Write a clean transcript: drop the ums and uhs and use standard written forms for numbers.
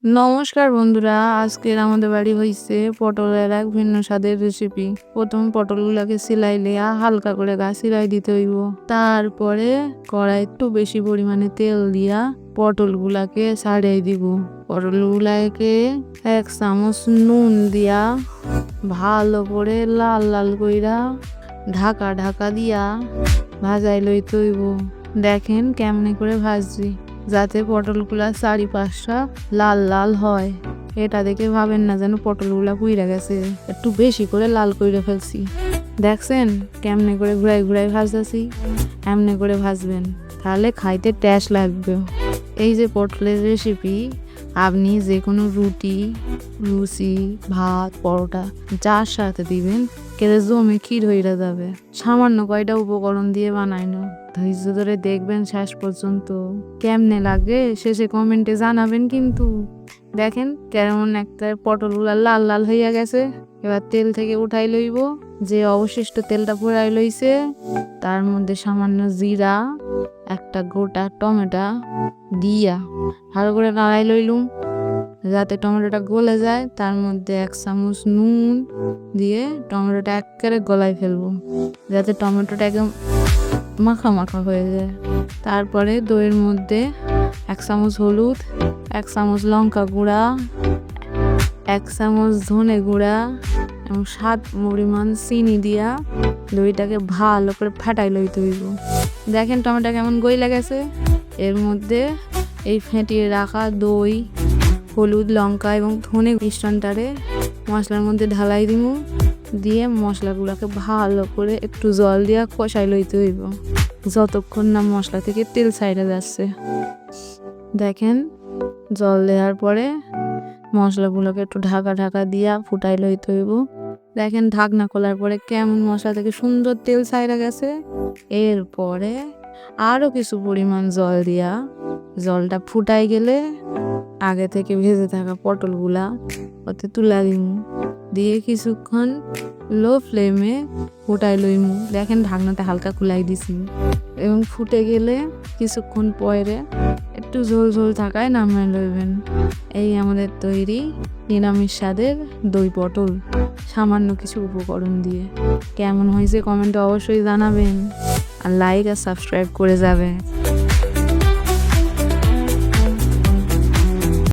নমস্কার বন্ধুরা, আজকের আমাদের বাড়ি হইছে পটলের এক ভিন্ন স্বাদের রেসিপি। প্রথম পটলগুলাকে সিলাই লিয়া হালকা করে গা সিলাই দিতে হইব। তারপরে কড়াই একটু বেশি পরিমাণে তেল দিয়া পটলগুলাকে ছাড়িয়ে দিব। পটলগুলাকে 1 চামচ নুন দিয়া ভালো করে লাল লাল কইরা ঢাকা দিয়া ভাজাই লইতে হইব। দেখেন কেমনে করে ভাজছি, যাতে পটলগুলা চারিপাশটা লাল লাল হয়। এটা দেখে ভাবেন না যেন পটলগুলা পুইরা গেছে, একটু বেশি করে লাল কইরা ফেলছি। দেখছেন কেমনে করে ঘুরাই ঘুরাই ভাজতেছি, এমনি করে ভাজবেন, তাহলে খাইতে টেস্ট লাগবে। এই যে পটলের রেসিপি, আপনি যে কোনো রুটি, লুচি, ভাত, পরোটা যার সাথে দিবেন কেটে জমে ক্ষীর হইরা যাবে। সামান্য কয়টা উপকরণ দিয়ে বানাইনো, ধৈর্য ধরে দেখবেন শেষ পর্যন্ত। কেমনে লাগে শেষে কমেন্টে জানাবেন কিন্তু। দেখেন কেমন একটা পটলগুলা লাল লাল হইয়া গেছে। এবার তেল থেকে উঠাই লইব। যে অবশিষ্ট তেলটা পুরাই লইছে তার মধ্যে সামান্য জিরা, একটা গোটা টমেটো দিয়া ভালো করে নাড়াই লইলুম যাতে টমেটোটা গলে যায়। তার মধ্যে 1 চামচ নুন দিয়ে টমেটোটা একেবারে গলায় ফেলবো, যাতে টমেটোটা একদম মাখা মাখা হয়ে যায়। তারপরে দইয়ের মধ্যে 1 চামচ হলুদ, 1 চামচ লঙ্কা গুঁড়া, 1 চামচ ধনে গুঁড়া এবং স্বাদ পরিমাণ চিনি দিয়া দইটাকে ভালো করে ফাটাই লইতে হইব। দেখেন টমেটো কেমন গইলা গেছে। এর মধ্যে এই ফেটিয়ে রাখা দই, হলুদ, লঙ্কা এবং ধনে মিশ্রণটারে মশলার মধ্যে ঢালাই দিব। দিয়ে মশলাগুলোকে ভালো করে একটু জল দিয়া কষাই লইতে হইব যতক্ষণ না মশলা থেকে তেল ছাইড়া যাচ্ছে। দেখেন জল দেওয়ার পরে মশলাগুলোকে একটু ঢাকা দিয়া ফুটাই লইতে হইব। দেখেন ঢাকনা খোলার পরে কেমন মশলা থেকে সুন্দর তেল ছাইড়া গেছে। এরপরে আরো কিছু পরিমাণ জল দিয়া জলটা ফুটাই গেলে আগে থেকে ভেজে থাকা পটলগুলা ওতে তুলা দিমু, দিয়ে কিছুক্ষণ লো ফ্লেমে ফুটাই লইমু। দেখেন ঢাকনাটা হালকা খুলাই দিছি এবং ফুটে গেলে কিছুক্ষণ পরে একটু ঝোল ঝোল থাকায় নামাই লইবেন। এই আমাদের তৈরি নিরামিষ স্বাদের দই পটল, সামান্য কিছু উপকরণ দিয়ে। কেমন হয়েছে কমেন্টে অবশ্যই জানাবেন, আর লাইক আর সাবস্ক্রাইব করে যাবে।